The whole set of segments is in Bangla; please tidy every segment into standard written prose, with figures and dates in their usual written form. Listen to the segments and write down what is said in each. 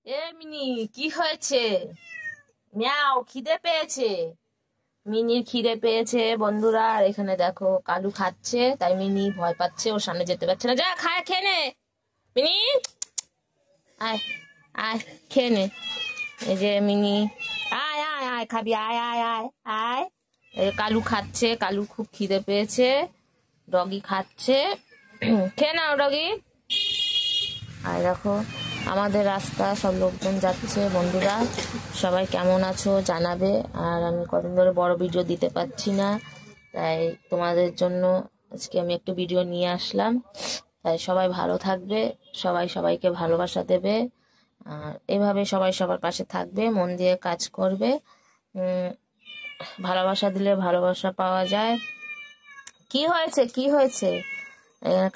এ মিনি, কি হয়েছে? মিয়াও, খিদে পেয়েছে। মিনির খিদে পেয়েছে বন্ধুরা। আর এখানে দেখো কালু খাচ্ছে, তাই মিনি ভয় পাচ্ছে, ওর সামনে যেতে পারছে না। যা খায়, খেয়ে নে। মিনি, আয় আয়, খেয়ে নে। এই যে মিনি, আয় আয় আয়, খাবি, আয় আয় আয় আয়। এই কালু খাচ্ছে, কালু খুব খিদে পেয়েছে। ডগি খাচ্ছে। খেয়ে নাও ডগি। আর দেখো আমাদের রাস্তা সব লোকজন যাচ্ছে বন্ধুরা। সবাই কেমন আছো জানাবে। আর আমি কদিন ধরে বড় ভিডিও দিতে পারছি না, তাই তোমাদের জন্য আজকে আমি একটু ভিডিও নিয়ে আসলাম। তাই সবাই ভালো থাকবে, সবাই সবাইকে ভালোবাসা দেবে। আর এভাবে সবাই সবার পাশে থাকবে, মন দিয়ে কাজ করবে। উম, ভালোবাসা দিলে ভালোবাসা পাওয়া যায়। কি হয়েছে, কি হয়েছে?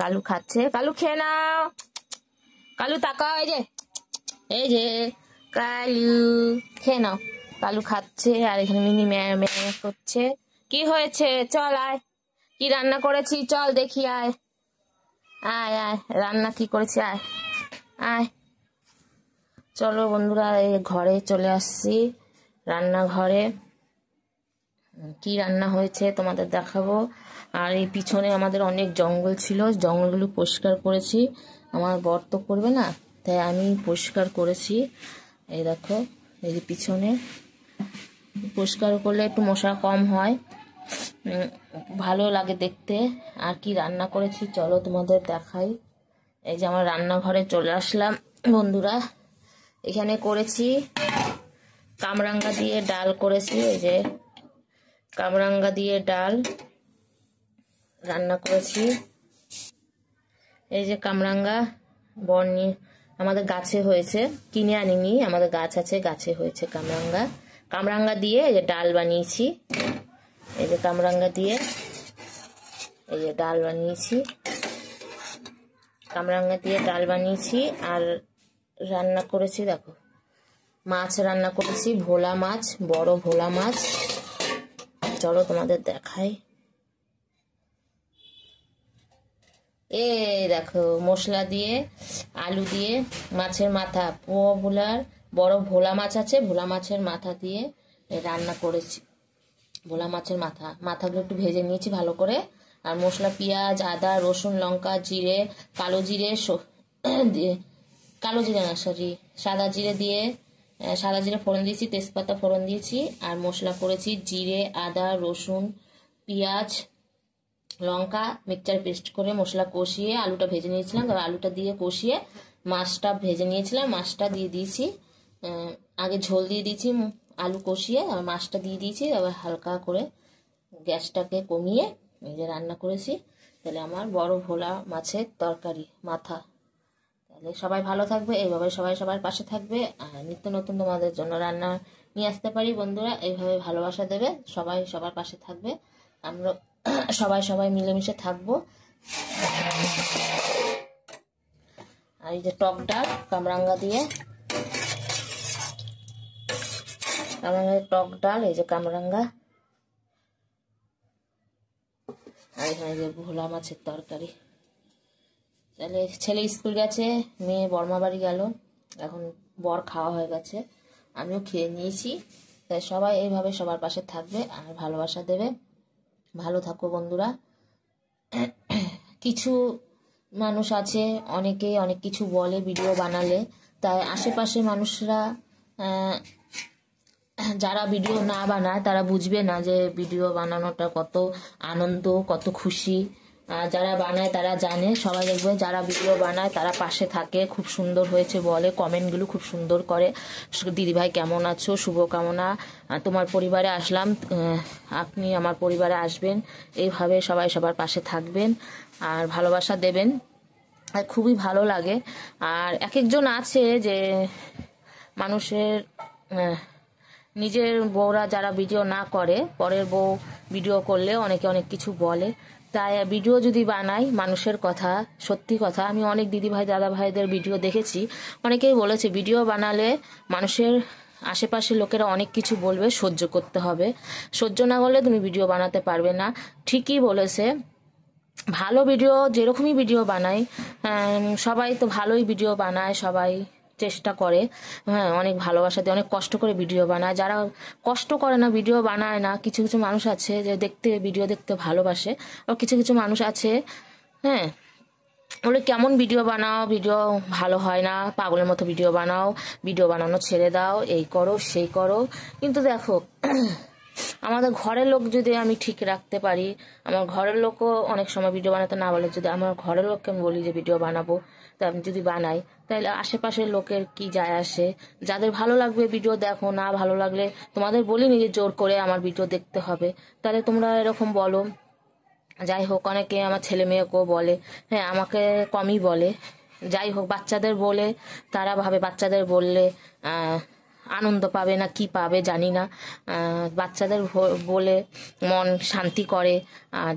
কালু খাচ্ছে, কালু খেয়ে নাও। কালু তাকাও, এই যে কালু, খেয়ে নাও। কালু খাচ্ছে, আর এখানে মিনি ম্যাঁ ম্যাঁ করছে। কি হয়েছে? চল আয়, কি রান্না করেছি চল দেখি, আয় আয় আয়, রান্না কি করেছি, আয় আয়। চলো বন্ধুরা, এই ঘরে চলে আসছি, রান্নাঘরে। কি রান্না হয়েছে তোমাদের দেখাবো। আর এই পিছনে আমাদের অনেক জঙ্গল ছিল, জঙ্গলগুলো পরিষ্কার করেছি। আমার বর তো করবে না, তাই আমি পরিষ্কার করেছি। এই দেখো, এই যে পিছনে পরিষ্কার করলে একটু মশা কম হয়, ভালো লাগে দেখতে। আর কি রান্না করেছি চলো তোমাদের দেখাই। এই যে আমার রান্নাঘরে চলে আসলাম বন্ধুরা। এখানে করেছি কামরাঙ্গা দিয়ে ডাল করেছি। এই যে কামরাঙ্গা দিয়ে ডাল রান্না করেছি। এই যে কামরাঙ্গা বর্ণি আমাদের গাছে হয়েছে, কিনে আনিনি, আমাদের গাছ আছে, গাছে হয়েছে কামরাঙ্গা। কামরাঙ্গা দিয়ে এই যে ডাল বানিয়েছি। এই যে কামরাঙ্গা দিয়ে এই যে ডাল বানিয়েছি, কামরাঙ্গা দিয়ে ডাল বানিয়েছি। আর রান্না করেছি দেখো, মাছ রান্না করেছি, ভোলা মাছ, বড় ভোলা মাছ। চলো তোমাদের দেখাই। এই দেখো মশলা দিয়ে, আলু দিয়ে, মাছের মাথা, ভোলার বড় ভোলা মাছ আছে, ভোলা মাছের মাথা দিয়ে রান্না করেছি। ভোলা মাছের মাথাগুলো একটু ভেজে নিয়েছি ভালো করে। আর মশলা পেঁয়াজ, আদা, রসুন, লঙ্কা, জিরে, কালো জিরে দিয়ে, কালো জিরে না সরি, সাদা জিরে দিয়ে, সাদা জিরে ফোড়ন দিয়েছি, তেজপাতা ফোড়ন দিয়েছি। আর মশলা করেছি জিরে, আদা, রসুন, পেঁয়াজ, লঙ্কা, মিক্সচার পেস্ট করে মশলা কষিয়ে আলুটা ভেজে নিয়েছিলাম। তারপর আলুটা দিয়ে কষিয়ে মাছটা ভেজে নিয়েছিলাম, মাছটা দিয়ে দিয়েছি। আগে ঝোল দিয়ে দিয়েছি আলু কষিয়ে, আর মাছটা দিয়ে দিয়েছি। আবার হালকা করে গ্যাসটাকে কমিয়ে এই যে রান্না করেছি। তাহলে আমার বড় ভোলা মাছের তরকারি মাথা। তাহলে সবাই ভালো থাকবে, এইভাবে সবাই সবার পাশে থাকবে। আর নিত্য নতুন তোমাদের জন্য রান্না নিয়ে আসতে পারি বন্ধুরা। এইভাবে ভালোবাসা দেবে, সবাই সবার পাশে থাকবে। আমরা সবাই সবাই মিলেমিশে থাকবো। আর এই যে টক ডাল কামরাঙ্গা দিয়ে, টক ডাল, এই যে কামরাঙ্গা। আর এখানে যে ভোলা মাছের তরকারি। তাহলে ছেলে স্কুল গেছে, মেয়ে বর্মা বাড়ি গেল, এখন বর খাওয়া হয়ে গেছে, আমিও খেয়ে নিয়েছি। তাই সবাই এইভাবে সবার পাশে থাকবে আর ভালোবাসা দেবে। ভালো থাকো বন্ধুরা। কিছু মানুষ আছে, অনেকে অনেক কিছু বলে ভিডিও বানালে, তাই আশেপাশে মানুষরা যারা ভিডিও না বানায় তারা বুঝবে না যে ভিডিও বানানোটা কত আনন্দ, কত খুশি। যারা বানায় তারা জানে। সবাই দেখবে যারা ভিডিও বানায় তারা পাশে থাকে, খুব সুন্দর হয়েছে বলে, কমেন্টগুলো খুব সুন্দর করে। দিদিভাই কেমন আছো, শুভকামনা, তোমার পরিবারে আসলাম, আপনি আমার পরিবারে আসবেন। এইভাবে সবাই সবার পাশে থাকবেন আর ভালোবাসা দেবেন, আর খুবই ভালো লাগে। আর এক একজন আছে যে মানুষের নিজের বউরা যারা ভিডিও না করে, পরের বউ ভিডিও করলে অনেকে অনেক কিছু বলে। তাই ভিডিও যদি বানাই মানুষের কথা, সত্যি কথা, আমি অনেক দিদিভাই দাদা ভাইদের ভিডিও দেখেছি, অনেকেই বলেছে ভিডিও বানালে মানুষের আশেপাশের লোকেরা অনেক কিছু বলবে, সহ্য করতে হবে, সহ্য না করলে তুমি ভিডিও বানাতে পারবে না। ঠিকই বলেছে। ভালো ভিডিও যেরকমই ভিডিও বানাই, সবাই তো ভালোই ভিডিও বানায়, সবাই চেষ্টা করে, হ্যাঁ অনেক ভালোবাসা দিয়ে অনেক কষ্ট করে ভিডিও বানায়। যারা কষ্ট করে না, ভিডিও বানায় না, কিছু কিছু মানুষ আছে যে ভিডিও দেখতে ভালোবাসে, আর কিছু কিছু মানুষ আছে, হ্যাঁ বলে কেমন ভিডিও বানাও, ভিডিও ভালো হয় না, পাগলের মতো ভিডিও বানাও, ভিডিও বানানো ছেড়ে দাও, এই করো সেই করো। কিন্তু দেখো আমাদের ঘরের লোক যদি আমি ঠিক রাখতে পারি, আমার ঘরের লোকও অনেক সময় ভিডিও বানাতে না বলে, যদি আমার ঘরের লোককে আমি বলি যে ভিডিও বানাবো, তা আমি যদি বানাই, তাহলে আশেপাশের লোকের কি যায় আসে? যাদের ভালো লাগবে ভিডিও দেখো, না ভালো লাগলে তোমাদের বলিনি যে জোর করে আমার ভিডিও দেখতে হবে, তাহলে তোমরা এরকম বলো। যাই হোক, অনেকে আমার ছেলে মেয়েকেও বলে, হ্যাঁ আমাকে কমই বলে। যাই হোক, বাচ্চাদের বলে তারা ভাবে বাচ্চাদের বললে আনন্দ পাবে না কি পাবে জানি না, বাচ্চাদের বলে মন শান্তি করে।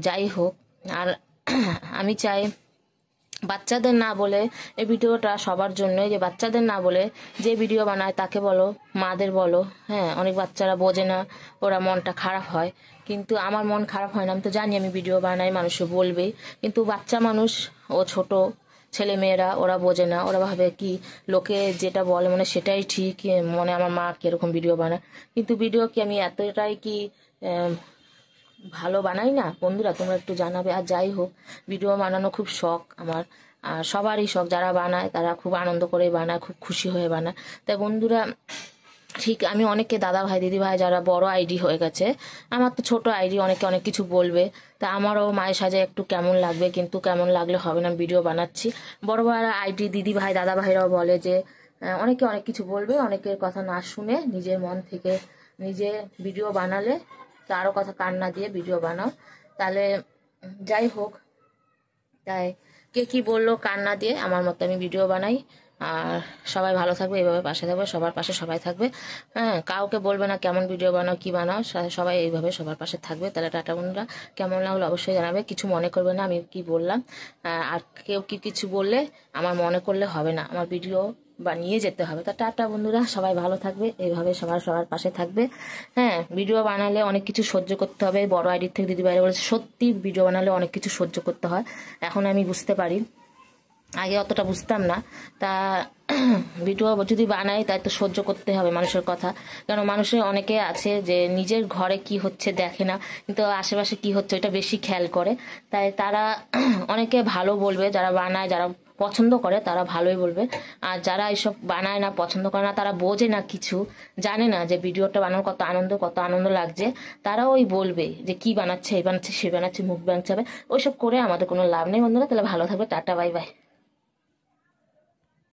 যাই হোক, আর আমি চাই বাচ্চাদের না বলে এই ভিডিওটা সবার জন্যই, যে বাচ্চাদের না বলে যে ভিডিও বানায় তাকে বলো, মাদের বলো। হ্যাঁ অনেক বাচ্চারা বোঝে না, ওরা মনটা খারাপ হয়, কিন্তু আমার মন খারাপ হয় না, আমি তো জানি আমি ভিডিও বানাই, মানুষে বলবেই। কিন্তু বাচ্চা মানুষ ও ছোট ছেলে মেয়েরা ওরা বোঝে না, ওরা ভাবে কি লোকে যেটা বলে মানে সেটাই ঠিক, মনে আমার মা কিরকম ভিডিও বানায়। কিন্তু ভিডিও কি আমি এতটাই কি ভালো বানাই না? বন্ধুরা তোমরা একটু জানাবে। আর যাই হোক, ভিডিও বানানো খুব শখ আমার, আর সবারই শখ, যারা বানায় তারা খুব আনন্দ করে বানায়, খুব খুশি হয়ে বানায়। তাই বন্ধুরা, ঠিক আমি অনেকে দাদা ভাই দিদি ভাই যারা বড় আইডি হয়ে গেছে, আমার তো ছোট আইডি, অনেকে অনেক কিছু বলবে, তা আমারও মায়ের সাজে একটু কেমন লাগবে, কিন্তু কেমন লাগলে হবে না, ভিডিও বানাচ্ছি। বড় বড় আইডি দিদি ভাই দাদা ভাইরাও বলে যে অনেকে অনেক কিছু বলবে, অনেকের কথা না শুনে নিজের মন থেকে নিজে ভিডিও বানালে, কারো কথা কান না দিয়ে ভিডিও বানাও, তাহলে যাই হোক, তাই কে কি বললো কান না দিয়ে আমার মতো আমি ভিডিও বানাই। আর সবাই ভালো থাকবে, এইভাবে পাশে থাকবে, সবার পাশে সবাই থাকবে, হ্যাঁ কাউকে বলবে না কেমন ভিডিও বানাও কি বানাও, সবাই এইভাবে সবার পাশে থাকবে। তাহলে টাটা বন্ধুরা, কেমন লাগলো অবশ্যই জানাবে, কিছু মনে করবে না আমি কি বললাম। আর কেউ কি কিছু বললে আমার মনে করলে হবে না, আমার ভিডিও বানিয়ে যেতে হবে। তা টাটা বন্ধুরা, সবাই ভালো থাকবে, এইভাবে সবার সবার পাশে থাকবে। হ্যাঁ ভিডিও বানালে অনেক কিছু সহ্য করতে হবে, বড় আইডির থেকে দিদি বাইরে বলেছে, সত্যি ভিডিও বানালে অনেক কিছু সহ্য করতে হয়, এখন আমি বুঝতে পারি, আগে অতটা বুঝতাম না। তা ভিডিও যদি বানাই তাই তো সহ্য করতে হবে মানুষের কথা, কারণ মানুষের অনেকে আছে যে নিজের ঘরে কি হচ্ছে দেখে না, কিন্তু আশেপাশে কি হচ্ছে এটা বেশি খেয়াল করে। তাই তারা অনেকে ভালো বলবে, যারা বানায় যারা পছন্দ করে তারা ভালোই বলবে, আর যারা এইসব বানায় না পছন্দ করে না, তারা বোঝে না কিছু, জানে না যে ভিডিওটা বানানোর কত আনন্দ লাগছে, তারাও ওই বলবে যে কি বানাচ্ছে, এই বানাচ্ছে সে বানাচ্ছে, মুখ বানাচ্ছে, ওইসব করে আমাদের কোনো লাভ নেই বন্ধুরা। তাহলে ভালো থাকবে, টাটা বাই বাই।